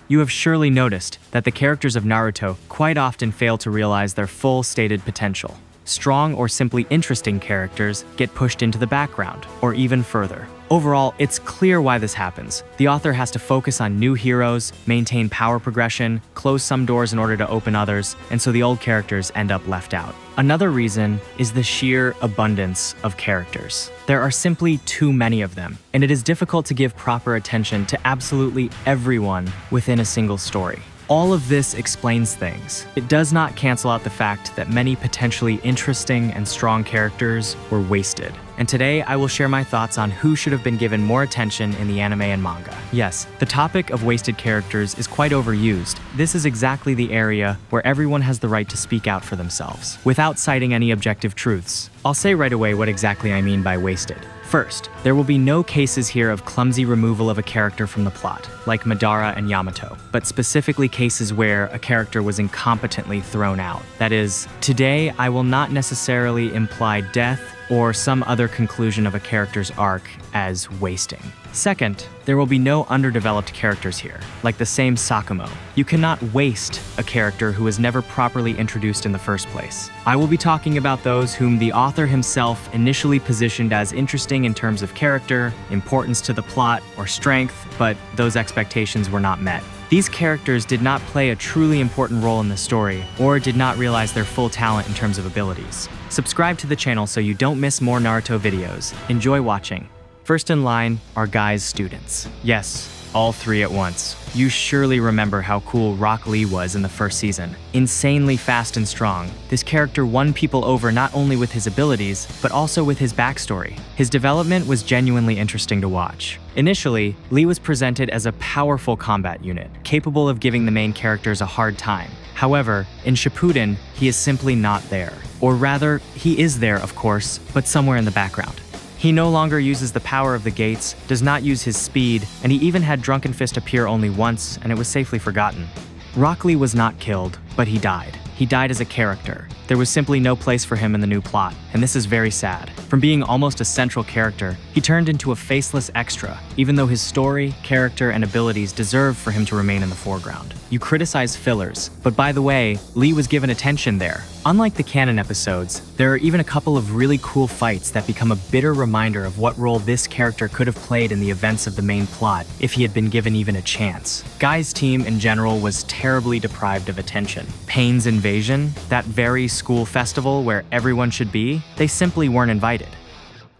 You have surely noticed that the characters of Naruto quite often fail to realize their full stated potential. Strong or simply interesting characters get pushed into the background, or even further. Overall, it's clear why this happens. The author has to focus on new heroes, maintain power progression, close some doors in order to open others, and so the old characters end up left out. Another reason is the sheer abundance of characters. There are simply too many of them, and it is difficult to give proper attention to absolutely everyone within a single story. All of this explains things. It does not cancel out the fact that many potentially interesting and strong characters were wasted. And today, I will share my thoughts on who should have been given more attention in the anime and manga. Yes, the topic of wasted characters is quite overused. This is exactly the area where everyone has the right to speak out for themselves, without citing any objective truths. I'll say right away what exactly I mean by wasted. First, there will be no cases here of clumsy removal of a character from the plot, like Madara and Yamato, but specifically cases where a character was incompetently thrown out. That is, today I will not necessarily imply death or some other conclusion of a character's arc as wasting. Second, there will be no underdeveloped characters here, like the same Sakumo. You cannot waste a character who was never properly introduced in the first place. I will be talking about those whom the author himself initially positioned as interesting in terms of character, importance to the plot, or strength, but those expectations were not met. These characters did not play a truly important role in the story, or did not realize their full talent in terms of abilities. Subscribe to the channel so you don't miss more Naruto videos. Enjoy watching. First in line are Guy's students. Yes, all three at once. You surely remember how cool Rock Lee was in the first season. Insanely fast and strong, this character won people over not only with his abilities, but also with his backstory. His development was genuinely interesting to watch. Initially, Lee was presented as a powerful combat unit, capable of giving the main characters a hard time. However, in Shippuden, he is simply not there. Or rather, he is there, of course, but somewhere in the background. He no longer uses the power of the gates, does not use his speed, and he even had Drunken Fist appear only once, and it was safely forgotten. Rock Lee was not killed, but he died. He died as a character. There was simply no place for him in the new plot, and this is very sad. From being almost a central character, he turned into a faceless extra, even though his story, character, and abilities deserve for him to remain in the foreground. You criticize fillers, but by the way, Lee was given attention there. Unlike the canon episodes, there are even a couple of really cool fights that become a bitter reminder of what role this character could have played in the events of the main plot if he had been given even a chance. Guy's team in general was terribly deprived of attention. Pain's Invasion, that very school festival where everyone should be, they simply weren't invited.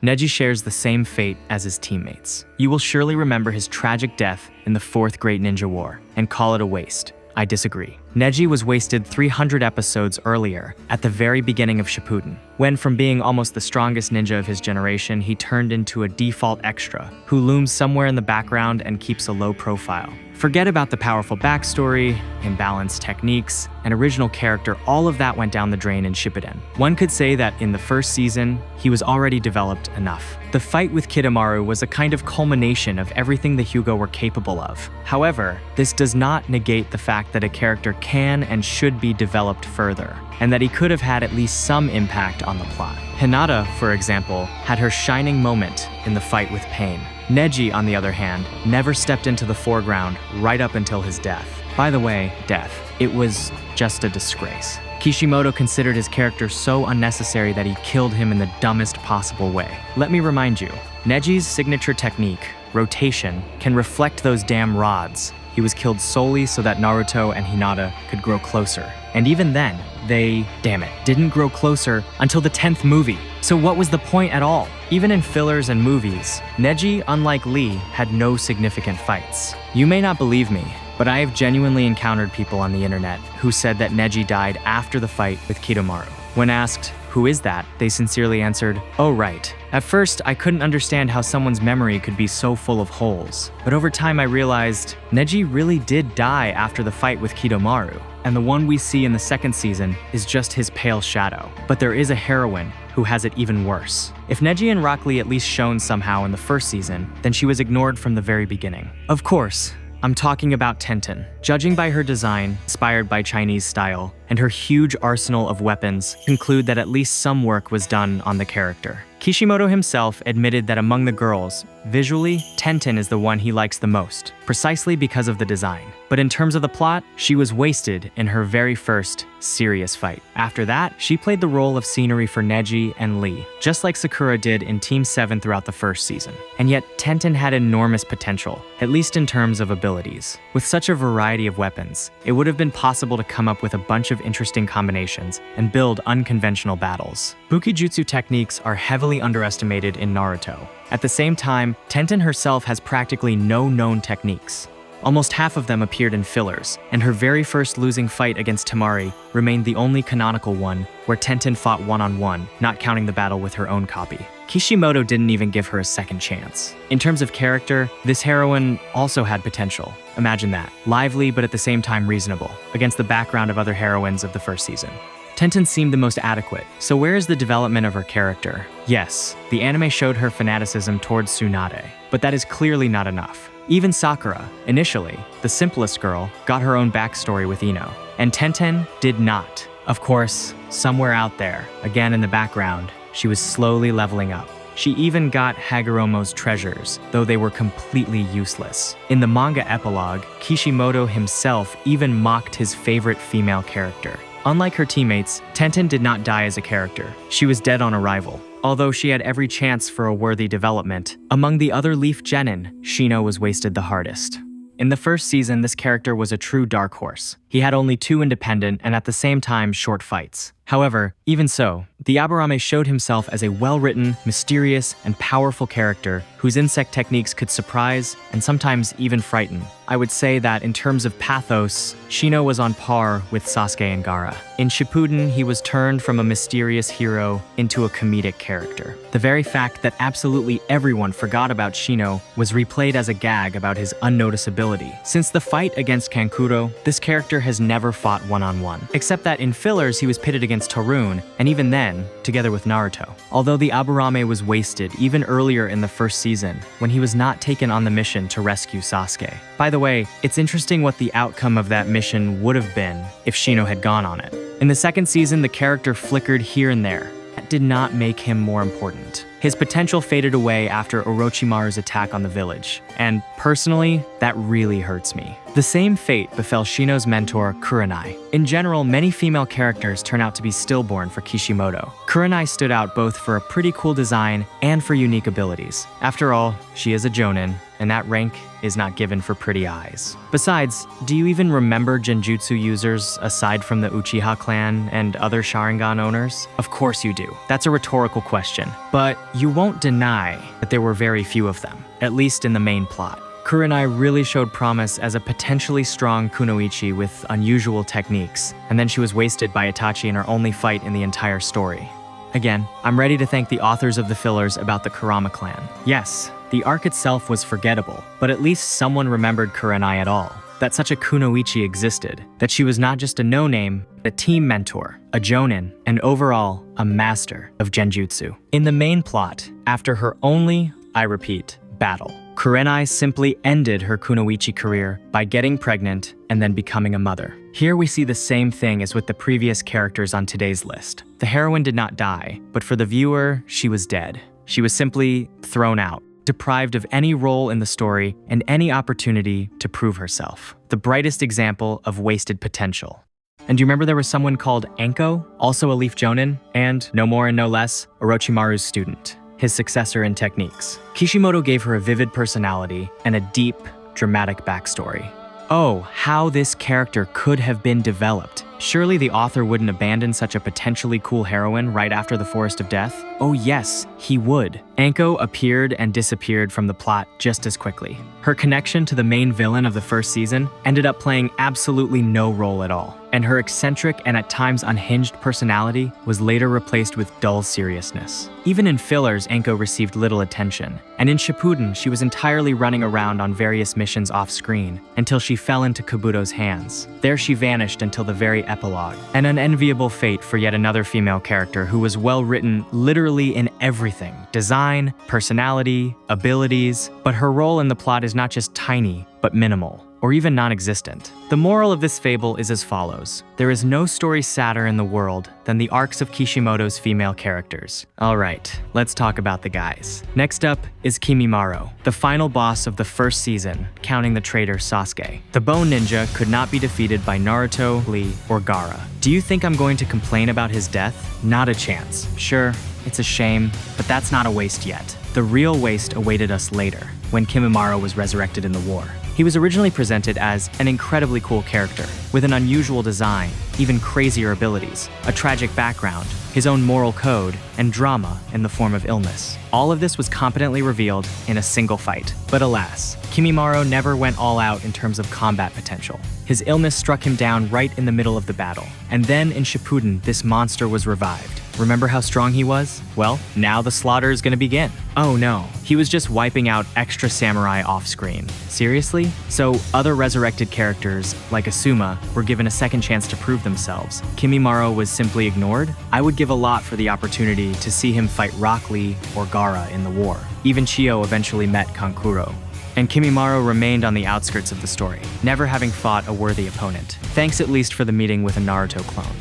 Neji shares the same fate as his teammates. You will surely remember his tragic death in the Fourth Great Ninja War and call it a waste. I disagree. Neji was wasted 300 episodes earlier, at the very beginning of Shippuden, when from being almost the strongest ninja of his generation, he turned into a default extra, who looms somewhere in the background and keeps a low profile. Forget about the powerful backstory, imbalanced techniques, and original character, all of that went down the drain in Shippuden. One could say that in the first season, he was already developed enough. The fight with Kidomaru was a kind of culmination of everything the Hyuga were capable of. However, this does not negate the fact that a character can and should be developed further, and that he could have had at least some impact on the plot. Hinata, for example, had her shining moment in the fight with Pain. Neji, on the other hand, never stepped into the foreground right up until his death. By the way, death. It was just a disgrace. Kishimoto considered his character so unnecessary that he killed him in the dumbest possible way. Let me remind you, Neji's signature technique, rotation, can reflect those damn rods. He was killed solely so that Naruto and Hinata could grow closer. And even then, they, damn it, didn't grow closer until the 10th movie. So what was the point at all? Even in fillers and movies, Neji, unlike Lee, had no significant fights. You may not believe me, but I have genuinely encountered people on the internet who said that Neji died after the fight with Kidomaru. When asked, "Who is that?" they sincerely answered, "Oh right." At first, I couldn't understand how someone's memory could be so full of holes. But over time I realized, Neji really did die after the fight with Kidomaru. And the one we see in the second season is just his pale shadow. But there is a heroine who has it even worse. If Neji and Rock Lee at least shone somehow in the first season, then she was ignored from the very beginning. Of course, I'm talking about Tenten. Judging by her design, inspired by Chinese style, and her huge arsenal of weapons, conclude that at least some work was done on the character. Kishimoto himself admitted that among the girls, visually, Tenten is the one he likes the most, precisely because of the design. But in terms of the plot, she was wasted in her very first serious fight. After that, she played the role of scenery for Neji and Lee, just like Sakura did in Team 7 throughout the first season. And yet, Tenten had enormous potential, at least in terms of abilities. With such a variety of weapons, it would have been possible to come up with a bunch of interesting combinations and build unconventional battles. Bukijutsu techniques are heavily underestimated in Naruto. At the same time, Tenten herself has practically no known techniques. Almost half of them appeared in fillers, and her very first losing fight against Temari remained the only canonical one where Tenten fought one-on-one, not counting the battle with her own copy. Kishimoto didn't even give her a second chance. In terms of character, this heroine also had potential. Imagine that. Lively, but at the same time reasonable, against the background of other heroines of the first season. Tenten seemed the most adequate, so where is the development of her character? Yes, the anime showed her fanaticism towards Tsunade, but that is clearly not enough. Even Sakura, initially, the simplest girl, got her own backstory with Ino, and Tenten did not. Of course, somewhere out there, again in the background, she was slowly leveling up. She even got Hagoromo's treasures, though they were completely useless. In the manga epilogue, Kishimoto himself even mocked his favorite female character. Unlike her teammates, Tenten did not die as a character. She was dead on arrival. Although she had every chance for a worthy development, among the other Leaf Genin, Shino was wasted the hardest. In the first season, this character was a true dark horse. He had only 2 independent and at the same time short fights. However, even so, the Aburame showed himself as a well-written, mysterious, and powerful character whose insect techniques could surprise and sometimes even frighten. I would say that in terms of pathos, Shino was on par with Sasuke and Gaara. In Shippuden, he was turned from a mysterious hero into a comedic character. The very fact that absolutely everyone forgot about Shino was replayed as a gag about his unnoticeability. Since the fight against Kankuro, this character has never fought one-on-one, except that in fillers he was pitted against Torun, and even then, together with Naruto. Although the Aburame was wasted even earlier in the first season, when he was not taken on the mission to rescue Sasuke. By the way, it's interesting what the outcome of that mission would have been if Shino had gone on it. In the second season, the character flickered here and there. That did not make him more important. His potential faded away after Orochimaru's attack on the village, and personally, that really hurts me. The same fate befell Shino's mentor, Kurenai. In general, many female characters turn out to be stillborn for Kishimoto. Kurenai stood out both for a pretty cool design and for unique abilities. After all, she is a Jonin, and that rank is not given for pretty eyes. Besides, do you even remember Genjutsu users aside from the Uchiha clan and other Sharingan owners? Of course you do. That's a rhetorical question. But you won't deny that there were very few of them, at least in the main plot. Kurenai really showed promise as a potentially strong kunoichi with unusual techniques, and then she was wasted by Itachi in her only fight in the entire story. Again, I'm ready to thank the authors of the fillers about the Kurama clan. Yes, the arc itself was forgettable, but at least someone remembered Kurenai at all. That such a kunoichi existed, that she was not just a no-name, but a team mentor, a jonin, and overall, a master of genjutsu. In the main plot, after her only, I repeat, battle, Kurenai simply ended her kunoichi career by getting pregnant and then becoming a mother. Here we see the same thing as with the previous characters on today's list. The heroine did not die, but for the viewer, she was dead. She was simply thrown out, deprived of any role in the story and any opportunity to prove herself. The brightest example of wasted potential. And do you remember there was someone called Anko, also a Leaf Jonin, and, no more and no less, Orochimaru's student, his successor in techniques. Kishimoto gave her a vivid personality and a deep, dramatic backstory. Oh, how this character could have been developed. Surely the author wouldn't abandon such a potentially cool heroine right after the Forest of Death? Oh yes, he would. Anko appeared and disappeared from the plot just as quickly. Her connection to the main villain of the first season ended up playing absolutely no role at all, and her eccentric and at times unhinged personality was later replaced with dull seriousness. Even in fillers, Anko received little attention, and in Shippuden, she was entirely running around on various missions off-screen until she fell into Kabuto's hands. There she vanished until the very epilogue. An unenviable fate for yet another female character who was well written literally in everything: design, personality, abilities, but her role in the plot is not just tiny, but minimal. or even non-existent. The moral of this fable is as follows. There is no story sadder in the world than the arcs of Kishimoto's female characters. Alright, let's talk about the guys. Next up is Kimimaro, the final boss of the first season, counting the traitor Sasuke. The Bone Ninja could not be defeated by Naruto, Lee, or Gaara. Do you think I'm going to complain about his death? Not a chance. Sure, it's a shame, but that's not a waste yet. The real waste awaited us later, when Kimimaro was resurrected in the war. He was originally presented as an incredibly cool character, with an unusual design, even crazier abilities, a tragic background, his own moral code, and drama in the form of illness. All of this was competently revealed in a single fight. But alas, Kimimaro never went all out in terms of combat potential. His illness struck him down right in the middle of the battle. And then in Shippuden, this monster was revived. Remember how strong he was? Well, now the slaughter is gonna begin. Oh no, he was just wiping out extra samurai off-screen. Seriously? So other resurrected characters, like Asuma, were given a second chance to prove themselves. Kimimaro was simply ignored? I would give a lot for the opportunity to see him fight Rock Lee or Gaara in the war. Even Chio eventually met Kankuro. And Kimimaro remained on the outskirts of the story, never having fought a worthy opponent. Thanks at least for the meeting with a Naruto clone.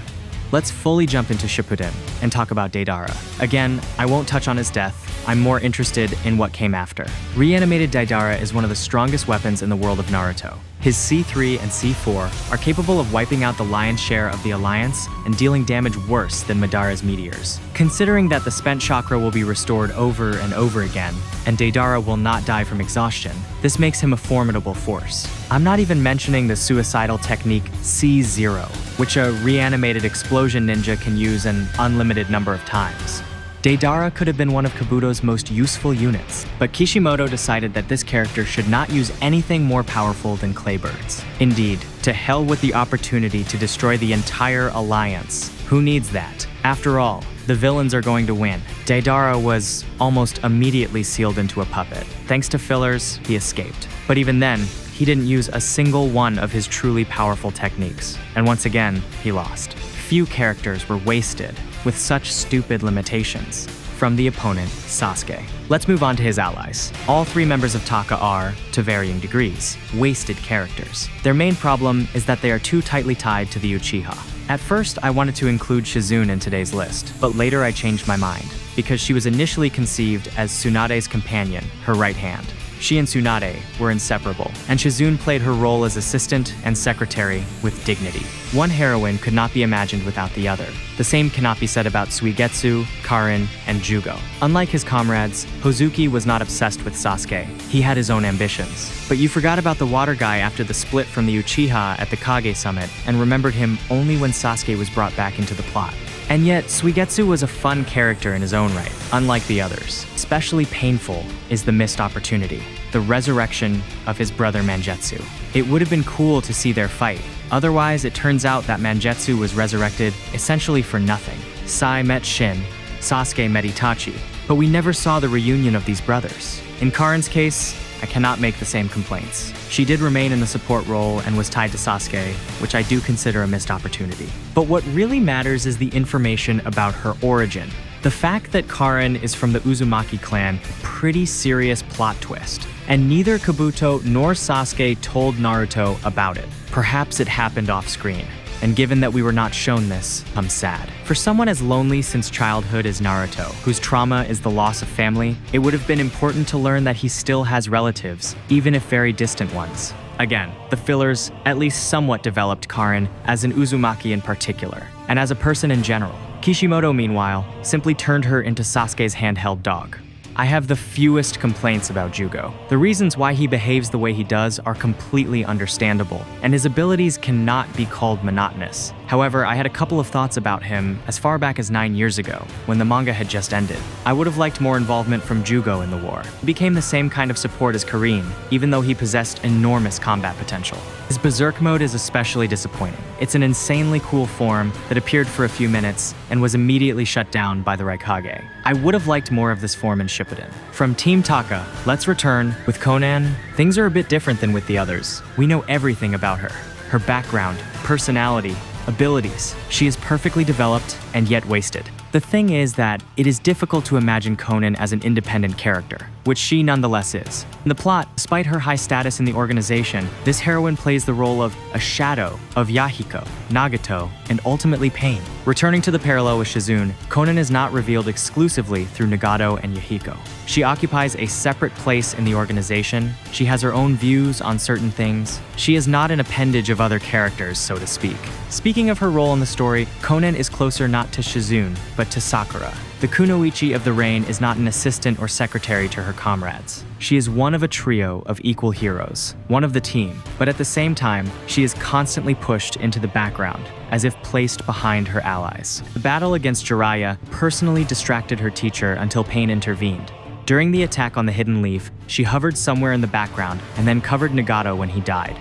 Let's fully jump into Shippuden and talk about Deidara. Again, I won't touch on his death. I'm more interested in what came after. Reanimated Deidara is one of the strongest weapons in the world of Naruto. His C3 and C4 are capable of wiping out the lion's share of the Alliance and dealing damage worse than Madara's meteors. Considering that the spent chakra will be restored over and over again, and Deidara will not die from exhaustion, this makes him a formidable force. I'm not even mentioning the suicidal technique C0, which a reanimated explosion ninja can use an unlimited number of times. Deidara could have been one of Kabuto's most useful units, but Kishimoto decided that this character should not use anything more powerful than Claybirds. Indeed, to hell with the opportunity to destroy the entire Alliance. Who needs that? After all, the villains are going to win. Deidara was almost immediately sealed into a puppet. Thanks to fillers, he escaped. But even then, he didn't use a single one of his truly powerful techniques. And once again, he lost. Few characters were wasted with such stupid limitations. From the opponent, Sasuke. Let's move on to his allies. All three members of Taka are, to varying degrees, wasted characters. Their main problem is that they are too tightly tied to the Uchiha. At first, I wanted to include Shizune in today's list, but later I changed my mind, because she was initially conceived as Tsunade's companion, her right hand. She and Tsunade were inseparable, and Shizune played her role as assistant and secretary with dignity. One heroine could not be imagined without the other. The same cannot be said about Suigetsu, Karin, and Jugo. Unlike his comrades, Hozuki was not obsessed with Sasuke. He had his own ambitions. But you forgot about the water guy after the split from the Uchiha at the Kage Summit, and remembered him only when Sasuke was brought back into the plot. And yet, Suigetsu was a fun character in his own right, unlike the others. Especially painful is the missed opportunity, the resurrection of his brother Mangetsu. It would have been cool to see their fight. Otherwise, it turns out that Mangetsu was resurrected essentially for nothing. Sai met Shin, Sasuke met Itachi, but we never saw the reunion of these brothers. In Karin's case, I cannot make the same complaints. She did remain in the support role and was tied to Sasuke, which I do consider a missed opportunity. But what really matters is the information about her origin. The fact that Karin is from the Uzumaki clan, pretty serious plot twist. And neither Kabuto nor Sasuke told Naruto about it. Perhaps it happened off screen. And given that we were not shown this, I'm sad. For someone as lonely since childhood as Naruto, whose trauma is the loss of family, it would have been important to learn that he still has relatives, even if very distant ones. Again, the fillers at least somewhat developed Karin as an Uzumaki in particular, and as a person in general. Kishimoto, meanwhile, simply turned her into Sasuke's handheld dog. I have the fewest complaints about Jugo. The reasons why he behaves the way he does are completely understandable, and his abilities cannot be called monotonous. However, I had a couple of thoughts about him as far back as 9 years ago, when the manga had just ended. I would have liked more involvement from Jugo in the war. He became the same kind of support as Karin, even though he possessed enormous combat potential. His Berserk mode is especially disappointing. It's an insanely cool form that appeared for a few minutes and was immediately shut down by the Raikage. I would have liked more of this form in Shippuden. From Team Taka, let's return. With Konan, things are a bit different than with the others. We know everything about her. Her background, personality, abilities. She is perfectly developed and yet wasted. The thing is that it is difficult to imagine Konan as an independent character. which she nonetheless is. In the plot, despite her high status in the organization, this heroine plays the role of a shadow of Yahiko, Nagato, and ultimately Pain. Returning to the parallel with Shizune, Konan is not revealed exclusively through Nagato and Yahiko. She occupies a separate place in the organization. She has her own views on certain things. She is not an appendage of other characters, so to speak. Speaking of her role in the story, Konan is closer not to Shizune, but to Sakura. The kunoichi of the Rain is not an assistant or secretary to her comrades. She is one of a trio of equal heroes, one of the team, but at the same time, she is constantly pushed into the background, as if placed behind her allies. The battle against Jiraiya personally distracted her teacher until Pain intervened. During the attack on the Hidden Leaf, she hovered somewhere in the background and then covered Nagato when he died.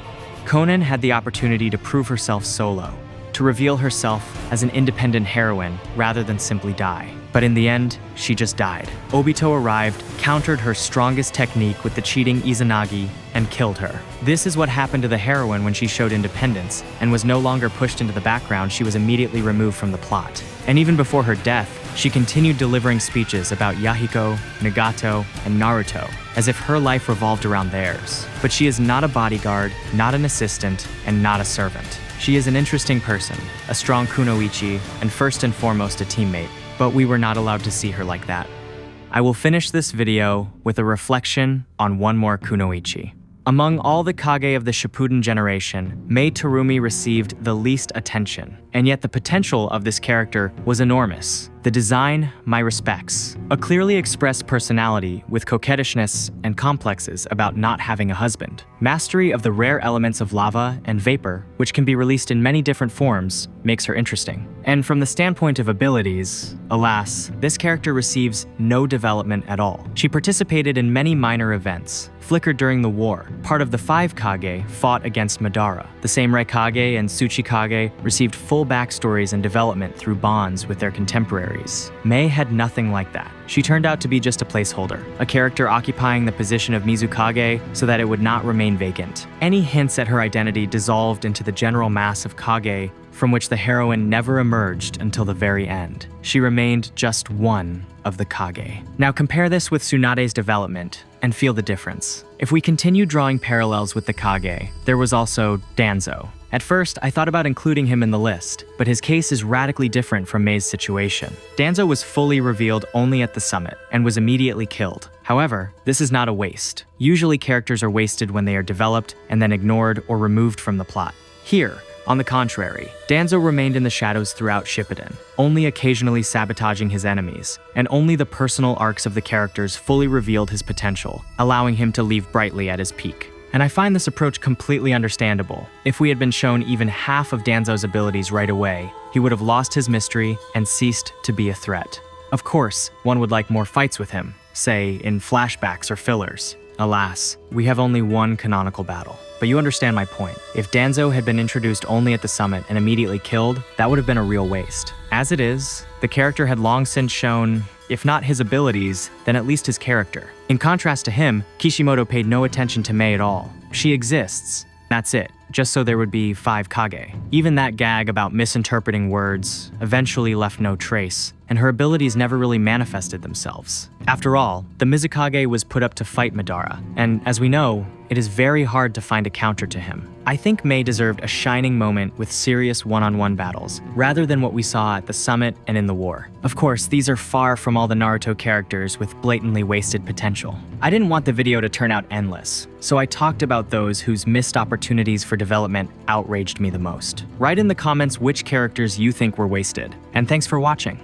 Konan had the opportunity to prove herself solo, to reveal herself as an independent heroine rather than simply die. But in the end, she just died. Obito arrived, countered her strongest technique with the cheating Izanagi, and killed her. This is what happened to the heroine when she showed independence and was no longer pushed into the background. She was immediately removed from the plot. And even before her death, she continued delivering speeches about Yahiko, Nagato, and Naruto, as if her life revolved around theirs. But she is not a bodyguard, not an assistant, and not a servant. She is an interesting person, a strong kunoichi, and first and foremost a teammate. But we were not allowed to see her like that. I will finish this video with a reflection on one more kunoichi. Among all the Kage of the Shippuden generation, Mei Terumi received the least attention, and yet the potential of this character was enormous. The design, my respects. A clearly expressed personality with coquettishness and complexes about not having a husband. Mastery of the rare elements of lava and vapor, which can be released in many different forms, makes her interesting. And from the standpoint of abilities, alas, this character receives no development at all. She participated in many minor events, flickered during the war. Part of the 5 Kage fought against Madara. The same Raikage and Tsuchikage received full backstories and development through bonds with their contemporaries. Mei had nothing like that. She turned out to be just a placeholder, a character occupying the position of Mizukage so that it would not remain vacant. Any hints at her identity dissolved into the general mass of Kage, from which the heroine never emerged until the very end. She remained just one of the Kage. Now compare this with Tsunade's development and feel the difference. If we continue drawing parallels with the Kage, there was also Danzo. At first, I thought about including him in the list, but his case is radically different from Mei's situation. Danzo was fully revealed only at the summit and was immediately killed. However, this is not a waste. Usually characters are wasted when they are developed and then ignored or removed from the plot. Here, on the contrary, Danzo remained in the shadows throughout Shippuden, only occasionally sabotaging his enemies, and only the personal arcs of the characters fully revealed his potential, allowing him to leave brightly at his peak. And I find this approach completely understandable. If we had been shown even half of Danzo's abilities right away, he would have lost his mystery and ceased to be a threat. Of course, one would like more fights with him, say in flashbacks or fillers. Alas, we have only one canonical battle. But you understand my point. If Danzo had been introduced only at the summit and immediately killed, that would have been a real waste. As it is, the character had long since shown, if not his abilities, then at least his character. In contrast to him, Kishimoto paid no attention to Mei at all. She exists. That's it, just so there would be 5 Kage. Even that gag about misinterpreting words eventually left no trace, and her abilities never really manifested themselves. After all, the Mizukage was put up to fight Madara, and as we know, it is very hard to find a counter to him. I think Mei deserved a shining moment with serious one-on-one battles, rather than what we saw at the summit and in the war. Of course, these are far from all the Naruto characters with blatantly wasted potential. I didn't want the video to turn out endless, so I talked about those whose missed opportunities for development outraged me the most. Write in the comments which characters you think were wasted, and thanks for watching.